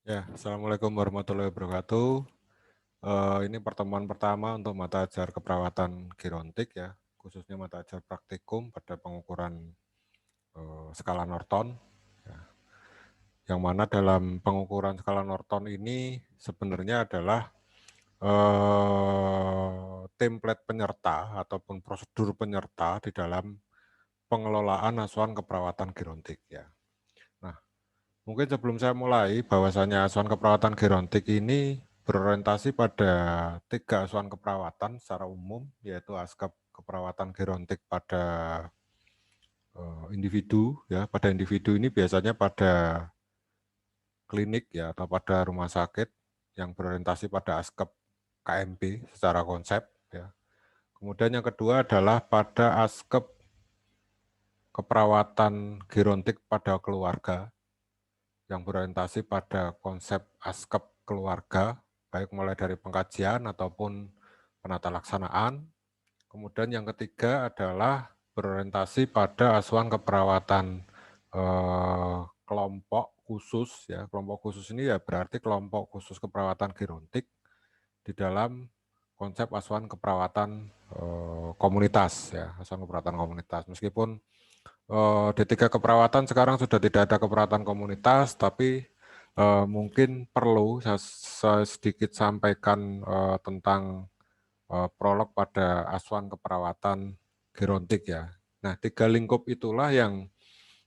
Ya, Assalamualaikum warahmatullahi wabarakatuh. Ini pertemuan pertama untuk mata ajar keperawatan gerontik ya, khususnya mata ajar praktikum pada pengukuran skala Norton. Ya. Yang mana dalam pengukuran skala Norton ini sebenarnya adalah template penyerta ataupun prosedur penyerta di dalam pengelolaan asuhan keperawatan gerontik ya. Nah, mungkin sebelum saya mulai, bahwasanya asuhan keperawatan gerontik ini berorientasi pada 3 asuhan keperawatan secara umum, yaitu ASKAP keperawatan gerontik pada individu, ya. Pada individu ini biasanya pada klinik ya atau pada rumah sakit yang berorientasi pada ASKAP KMP secara konsep, ya. Kemudian yang kedua adalah pada ASKAP keperawatan gerontik pada keluarga, yang berorientasi pada konsep ASKAP keluarga, baik mulai dari pengkajian ataupun penata laksanaan. Kemudian yang ketiga adalah berorientasi pada asuhan keperawatan kelompok khusus. Ya, kelompok khusus ini ya berarti kelompok khusus keperawatan gerontik di dalam konsep asuhan keperawatan komunitas. Ya, asuhan keperawatan komunitas. Meskipun di 3 keperawatan sekarang sudah tidak ada keperawatan komunitas, tapi mungkin perlu saya sedikit sampaikan tentang prolog pada asuhan keperawatan gerontik ya. Nah, 3 lingkup itulah yang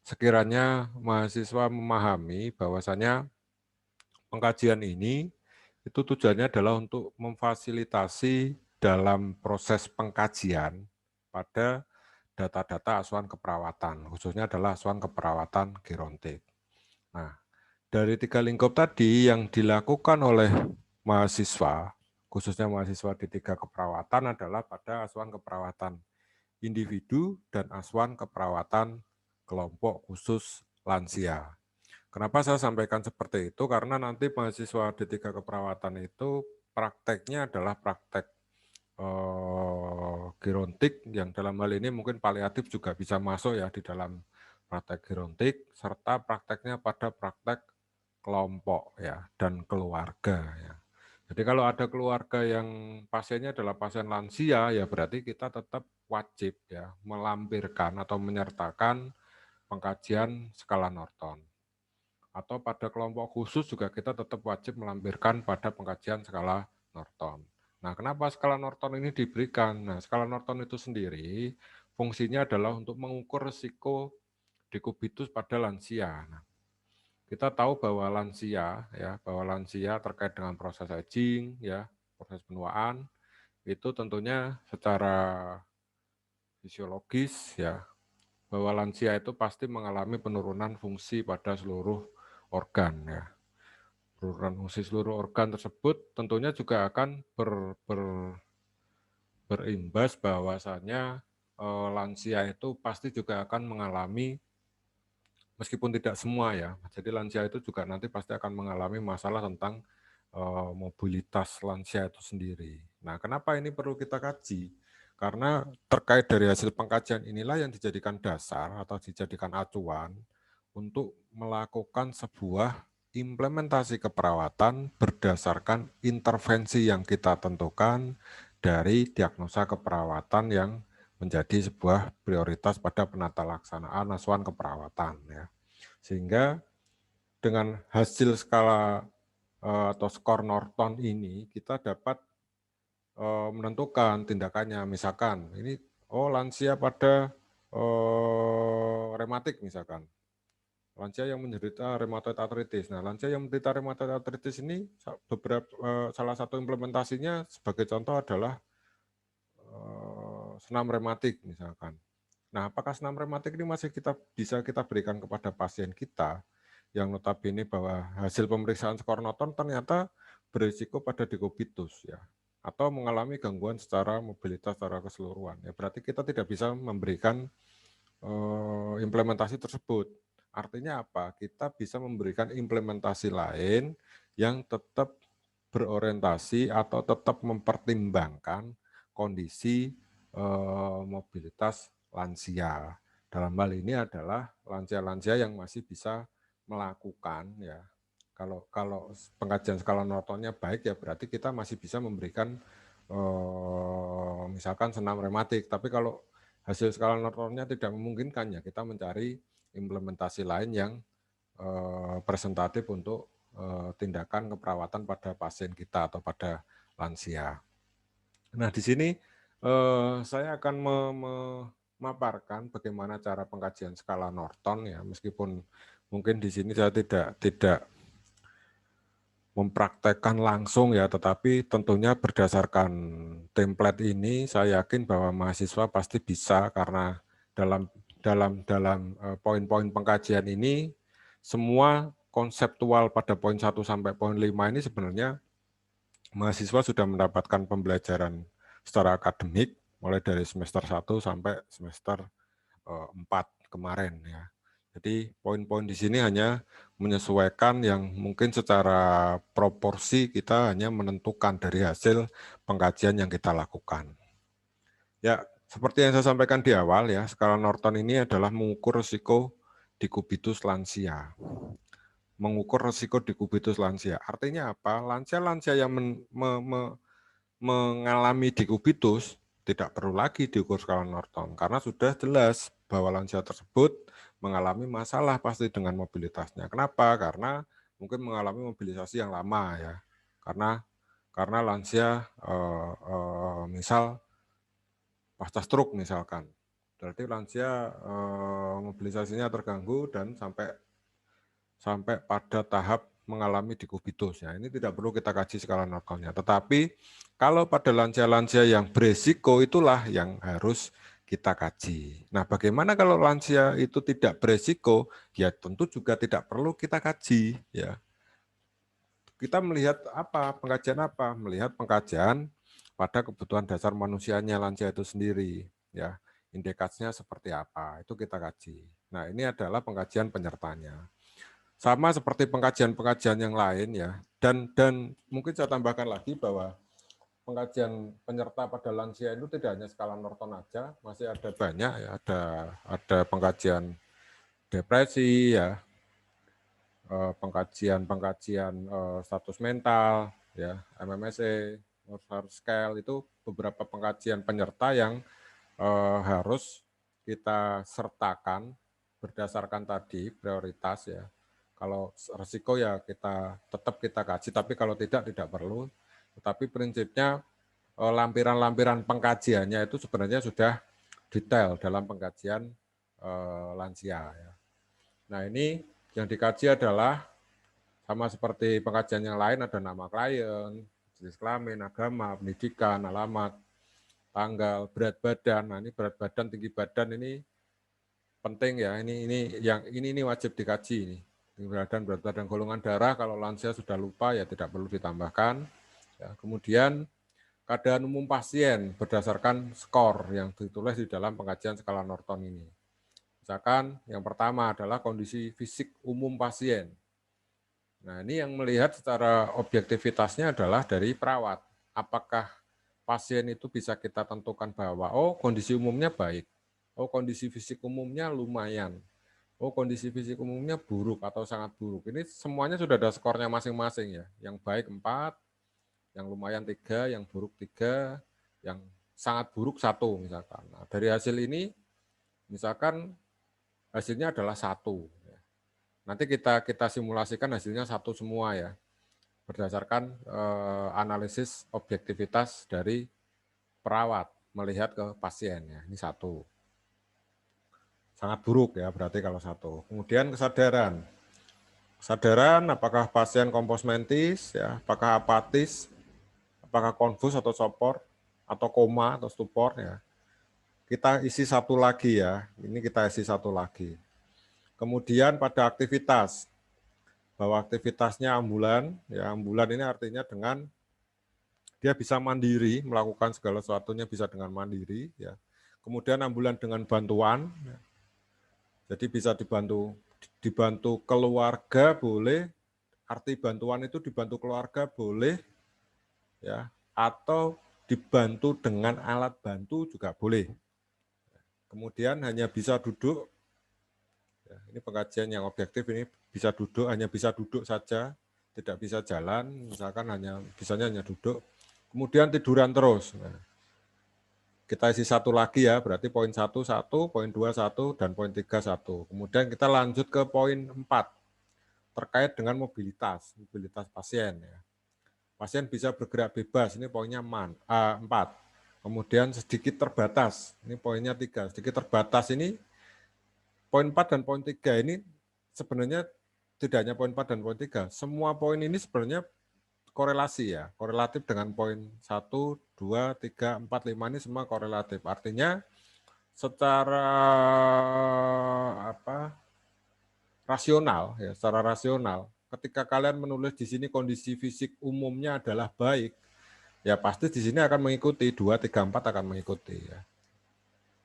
sekiranya mahasiswa memahami bahwasanya pengkajian ini itu tujuannya adalah untuk memfasilitasi dalam proses pengkajian pada data-data asuhan keperawatan, khususnya adalah asuhan keperawatan gerontik. Nah, dari 3 lingkup tadi yang dilakukan oleh mahasiswa, khususnya mahasiswa di 3 keperawatan adalah pada asuhan keperawatan individu dan asuhan keperawatan kelompok khusus lansia. Kenapa saya sampaikan seperti itu? Karena nanti mahasiswa di 3 keperawatan itu prakteknya adalah praktek gerontik yang dalam hal ini mungkin paliatif juga bisa masuk ya di dalam praktek gerontik, serta prakteknya pada praktek kelompok ya dan keluarga ya. Jadi kalau ada keluarga yang pasiennya adalah pasien lansia ya berarti kita tetap wajib ya melampirkan atau menyertakan pengkajian skala Norton. Atau pada kelompok khusus juga kita tetap wajib melampirkan pada pengkajian skala Norton. Nah, kenapa skala Norton ini diberikan? Nah, skala Norton itu sendiri fungsinya adalah untuk mengukur risiko dekubitus pada lansia. Nah, kita tahu bahwa lansia terkait dengan proses aging, ya, proses penuaan, itu tentunya secara fisiologis, ya, bahwa lansia itu pasti mengalami penurunan fungsi pada seluruh organ, ya. Penurunan fungsi seluruh organ tersebut tentunya juga akan berimbas bahwasannya lansia itu pasti juga akan mengalami, meskipun tidak semua ya, jadi lansia itu juga nanti pasti akan mengalami masalah tentang mobilitas lansia itu sendiri. Nah, kenapa ini perlu kita kaji? Karena terkait dari hasil pengkajian inilah yang dijadikan dasar atau dijadikan acuan untuk melakukan sebuah implementasi keperawatan berdasarkan intervensi yang kita tentukan dari diagnosa keperawatan yang menjadi sebuah prioritas pada penata laksanaan asuhan keperawatan ya. Sehingga dengan hasil skala atau skor Norton ini kita dapat menentukan tindakannya. Misalkan ini lansia pada rematik misalkan. Lansia yang menderita rheumatoid arthritis. Nah, lansia yang menderita rheumatoid arthritis ini salah satu implementasinya sebagai contoh adalah senam rematik misalkan. Nah, apakah senam rematik ini masih bisa kita berikan kepada pasien kita yang notabene bahwa hasil pemeriksaan skor Norton ternyata berisiko pada dekubitus ya, atau mengalami gangguan secara mobilitas secara keseluruhan. Ya, berarti kita tidak bisa memberikan implementasi tersebut. Artinya apa? Kita bisa memberikan implementasi lain yang tetap berorientasi atau tetap mempertimbangkan kondisi mobilitas lansia. Dalam hal ini adalah lansia-lansia yang masih bisa melakukan ya Kalau pengkajian skala Nortonnya baik ya berarti kita masih bisa memberikan misalkan senam rematik. Tapi kalau hasil skala Nortonnya tidak memungkinkan ya kita mencari implementasi lain yang presentatif untuk tindakan keperawatan pada pasien kita atau pada lansia. Nah, di sini saya akan memaparkan bagaimana cara pengkajian skala Norton ya, meskipun mungkin di sini saya tidak mempraktekkan langsung ya, tetapi tentunya berdasarkan template ini saya yakin bahwa mahasiswa pasti bisa karena dalam poin-poin pengkajian ini semua konseptual pada poin 1 sampai poin 5 ini sebenarnya mahasiswa sudah mendapatkan pembelajaran secara akademik mulai dari semester 1 sampai semester 4 kemarin ya. Jadi poin-poin di sini hanya menyesuaikan yang mungkin secara proporsi kita hanya menentukan dari hasil pengkajian yang kita lakukan. Ya, seperti yang saya sampaikan di awal ya, skala Norton ini adalah mengukur risiko dekubitus lansia. Mengukur risiko dekubitus lansia. Artinya apa? Lansia-lansia yang mengalami dekubitus tidak perlu lagi diukur skala Norton karena sudah jelas bahwa lansia tersebut mengalami masalah pasti dengan mobilitasnya. Kenapa? Karena mungkin mengalami mobilisasi yang lama ya. Karena lansia misal pasca stroke misalkan. Berarti lansia mobilisasinya terganggu dan sampai pada tahap mengalami dekubitus. Ya, ini tidak perlu kita kaji skala Nortonnya. Tetapi kalau pada lansia-lansia yang beresiko itulah yang harus kita kaji. Nah, bagaimana kalau lansia itu tidak beresiko? Ya tentu juga tidak perlu kita kaji. Ya, kita melihat apa? Pengkajian apa? Melihat pengkajian pada kebutuhan dasar manusianya lansia itu sendiri. Ya, indikasinya seperti apa? Itu kita kaji. Nah, ini adalah pengkajian penyertanya. Sama seperti pengkajian-pengkajian yang lain ya. Dan mungkin saya tambahkan lagi bahwa pengkajian penyerta pada lansia itu tidak hanya skala Norton aja, masih ada banyak ya, ada pengkajian depresi ya, pengkajian status mental ya, MMSE, North Scale itu beberapa pengkajian penyerta yang harus kita sertakan berdasarkan tadi prioritas ya. Kalau risiko ya tetap kita kaji, tapi kalau tidak perlu. Tetapi prinsipnya lampiran-lampiran pengkajiannya itu sebenarnya sudah detail dalam pengkajian lansia. Ya. Nah ini yang dikaji adalah sama seperti pengkajian yang lain, ada nama klien, jenis kelamin, agama, pendidikan, alamat, tanggal, berat badan. Nah ini berat badan, tinggi badan ini penting ya. Ini wajib dikaji ini. Berat badan, golongan darah kalau lansia sudah lupa ya tidak perlu ditambahkan. Ya, kemudian keadaan umum pasien berdasarkan skor yang ditulis di dalam pengkajian skala Norton ini. Misalkan yang pertama adalah kondisi fisik umum pasien. Nah ini yang melihat secara objektivitasnya adalah dari perawat. Apakah pasien itu bisa kita tentukan bahwa kondisi umumnya baik, kondisi fisik umumnya lumayan, kondisi fisik umumnya buruk atau sangat buruk. Ini semuanya sudah ada skornya masing-masing ya. Yang baik 4, yang lumayan 3, yang buruk 3, yang sangat buruk 1 misalkan. Nah, dari hasil ini misalkan hasilnya adalah 1. Nanti kita simulasikan hasilnya 1 semua ya. Berdasarkan analisis objektivitas dari perawat melihat ke pasien ya. Ini 1. Sangat buruk ya berarti kalau 1. Kemudian kesadaran. Kesadaran apakah pasien kompos mentis ya, apakah apatis, apakah konfus atau sopor atau koma atau stupor ya. Kita isi 1 lagi ya. Ini kita isi 1 lagi. Kemudian pada aktivitas. Bahwa aktivitasnya ambulan, ya ambulan ini artinya dengan dia bisa mandiri, melakukan segala sesuatunya bisa dengan mandiri ya. Kemudian ambulan dengan bantuan. Ya. Jadi bisa dibantu keluarga boleh, arti bantuan itu dibantu keluarga boleh, ya, atau dibantu dengan alat bantu juga boleh. Kemudian hanya bisa duduk, ya, ini pengkajian yang objektif ini bisa duduk, hanya bisa duduk saja, tidak bisa jalan, misalkan bisanya hanya duduk, kemudian tiduran terus. Nah, kita isi satu lagi ya, berarti poin 1, 1, poin 2, 1, dan poin 3, 1. Kemudian kita lanjut ke poin 4, terkait dengan mobilitas pasien. Ya. Pasien bisa bergerak bebas, ini poinnya 4. Kemudian sedikit terbatas, ini poinnya 3. Sedikit terbatas ini, poin 4 dan poin 3 ini sebenarnya tidak hanya poin 4 dan poin 3, semua poin ini sebenarnya korelasi ya, korelatif dengan poin 1, 2, 3, 4, 5 ini semua korelatif. Artinya secara rasional ya, secara rasional ketika kalian menulis di sini kondisi fisik umumnya adalah baik, ya pasti di sini akan mengikuti 2, 3, 4 akan mengikuti ya.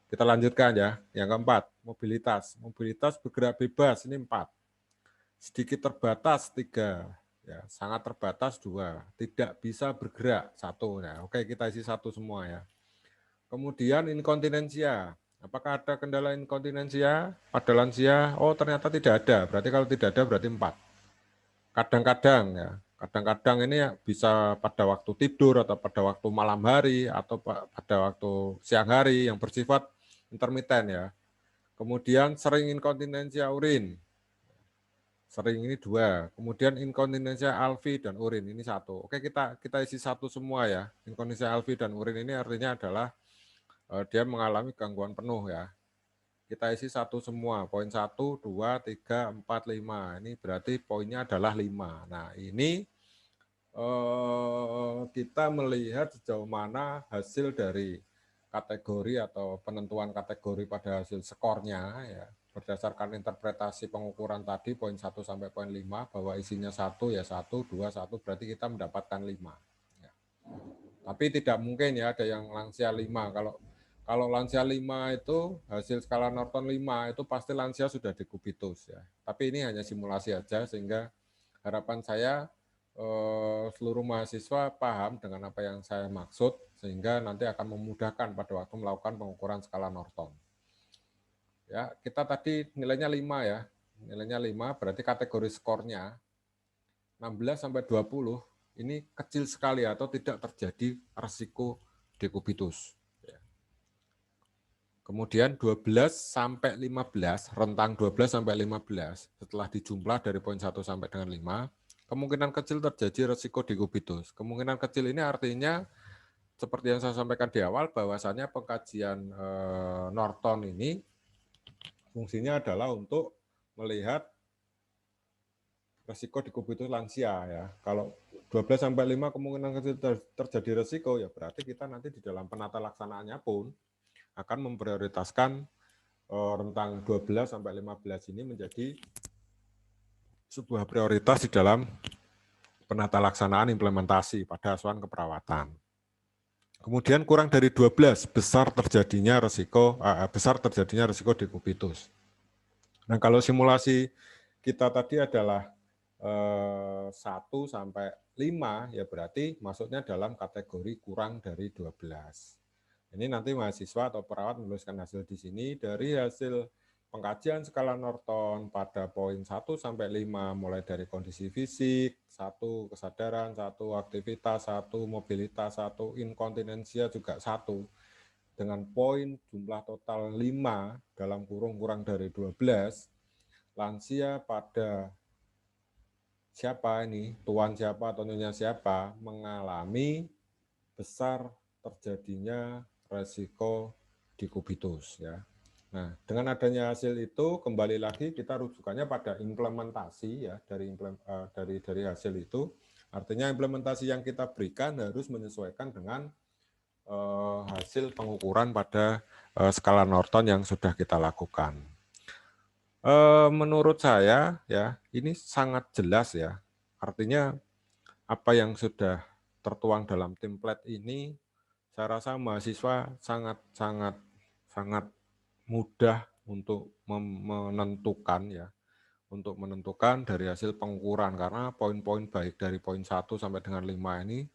Kita lanjutkan ya. Yang keempat, mobilitas. Mobilitas bergerak bebas ini 4. Sedikit terbatas 3. Ya, sangat terbatas 2. Tidak bisa bergerak 1. Ya, oke, kita isi 1 semua ya. Kemudian inkontinensia. Apakah ada kendala inkontinensia pada lansia? Oh, ternyata tidak ada. Berarti kalau tidak ada berarti 4. Kadang-kadang ya. Kadang-kadang ini bisa pada waktu tidur atau pada waktu malam hari atau pada waktu siang hari yang bersifat intermiten ya. Kemudian sering inkontinensia urin. Sering ini 2. Kemudian inkontinensia alvi dan urin ini 1. Oke, kita isi 1 semua ya. Inkontinensia alvi dan urin ini artinya adalah dia mengalami gangguan penuh ya. Kita isi 1 semua. Poin 1, 2, 3, 4, 5. Ini berarti poinnya adalah 5. Nah, ini kita melihat sejauh mana hasil dari kategori atau penentuan kategori pada hasil skornya ya, berdasarkan interpretasi pengukuran tadi poin 1 sampai poin 5 bahwa isinya 1 ya 1, 2, 1 berarti kita mendapatkan 5 ya. Tapi tidak mungkin ya ada yang lansia 5. Kalau lansia 5 itu hasil skala Norton 5 itu pasti lansia sudah dekubitus ya. Tapi ini hanya simulasi aja sehingga harapan saya seluruh mahasiswa paham dengan apa yang saya maksud, sehingga nanti akan memudahkan pada waktu melakukan pengukuran skala Norton. Ya, kita tadi nilainya 5 ya, nilainya 5 berarti kategori skornya 16-20 ini kecil sekali atau tidak terjadi resiko dekubitus. Kemudian 12-15, rentang 12-15 setelah dijumlah dari poin 1 sampai dengan 5, kemungkinan kecil terjadi resiko dekubitus. Kemungkinan kecil ini artinya seperti yang saya sampaikan di awal bahwasannya pengkajian Norton ini fungsinya adalah untuk melihat resiko dekubitus lansia ya. Kalau 12-5 kemungkinan kecil terjadi resiko ya berarti kita nanti di dalam penata laksanaannya pun akan memprioritaskan rentang 12-15 ini menjadi sebuah prioritas di dalam penata laksanaan implementasi pada asuhan keperawatan. Kemudian kurang dari 12 besar terjadinya risiko dekubitus. Nah, kalau simulasi kita tadi adalah 1 sampai 5 ya berarti masuknya dalam kategori kurang dari 12. Ini nanti mahasiswa atau perawat menuliskan hasil di sini dari hasil pengkajian skala Norton pada poin 1 sampai 5 mulai dari kondisi fisik, 1 kesadaran, 1 aktivitas, 1 mobilitas, 1 inkontinensia juga 1 dengan poin jumlah total 5 dalam kurung kurang dari 12 lansia pada siapa ini, tuan siapa atau nyonya siapa mengalami besar terjadinya resiko dekubitus ya. Nah, dengan adanya hasil itu kembali lagi kita rujukannya pada implementasi ya dari hasil itu. Artinya implementasi yang kita berikan harus menyesuaikan dengan hasil pengukuran pada skala Norton yang sudah kita lakukan. Menurut saya ya ini sangat jelas ya. Artinya apa yang sudah tertuang dalam template ini saya rasa mahasiswa sangat mudah untuk menentukan dari hasil pengukuran karena poin-poin baik dari poin 1 sampai dengan 5 ini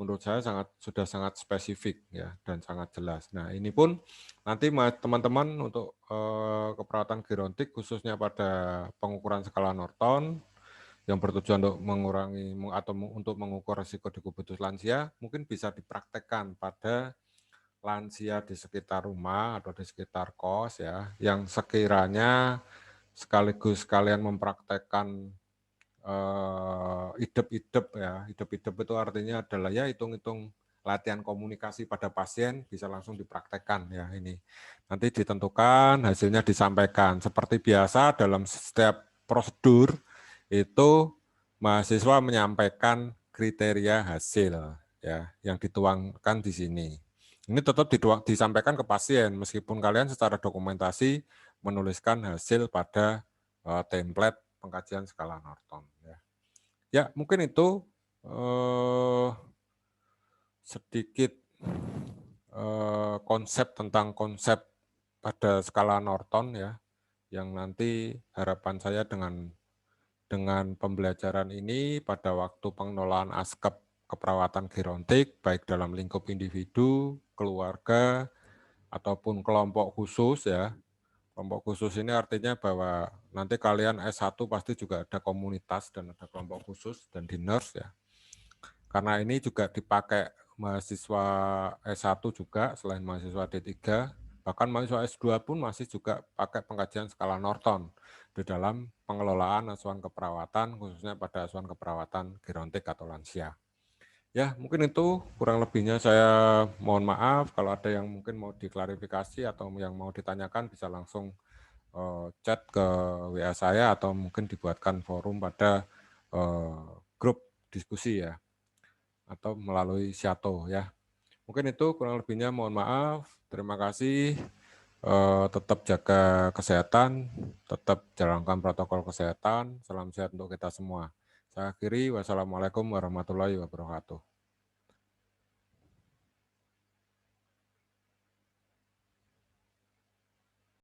menurut saya sudah sangat spesifik ya dan sangat jelas. Nah, ini pun nanti teman-teman untuk keperawatan gerontik khususnya pada pengukuran skala Norton yang bertujuan untuk mengurangi atau untuk mengukur risiko dikubutus lansia mungkin bisa dipraktekkan pada lansia di sekitar rumah atau di sekitar kos ya, yang sekiranya sekaligus kalian mempraktekkan idep-idep ya. Idep-idep itu artinya adalah ya hitung-hitung latihan komunikasi pada pasien bisa langsung dipraktekkan ya ini. Nanti ditentukan, hasilnya disampaikan. Seperti biasa dalam setiap prosedur itu mahasiswa menyampaikan kriteria hasil ya yang dituangkan di sini. Ini tetap disampaikan ke pasien meskipun kalian secara dokumentasi menuliskan hasil pada template pengkajian skala Norton. Ya mungkin itu sedikit konsep tentang konsep pada skala Norton ya, yang nanti harapan saya dengan pembelajaran ini pada waktu pengelolaan askep keperawatan gerontik, baik dalam lingkup individu, keluarga, ataupun kelompok khusus ya. Kelompok khusus ini artinya bahwa nanti kalian S1 pasti juga ada komunitas dan ada kelompok khusus dan di nurse ya. Karena ini juga dipakai mahasiswa S1 juga selain mahasiswa D3, bahkan mahasiswa S2 pun masih juga pakai pengkajian skala Norton di dalam pengelolaan asuhan keperawatan, khususnya pada asuhan keperawatan gerontik atau lansia. Ya, mungkin itu kurang lebihnya saya mohon maaf kalau ada yang mungkin mau diklarifikasi atau yang mau ditanyakan bisa langsung chat ke WA saya atau mungkin dibuatkan forum pada grup diskusi ya atau melalui Shato ya. Mungkin itu kurang lebihnya mohon maaf. Terima kasih. Tetap jaga kesehatan, tetap jalankan protokol kesehatan. Salam sehat untuk kita semua. Saya akhiri. Wassalamualaikum warahmatullahi wabarakatuh.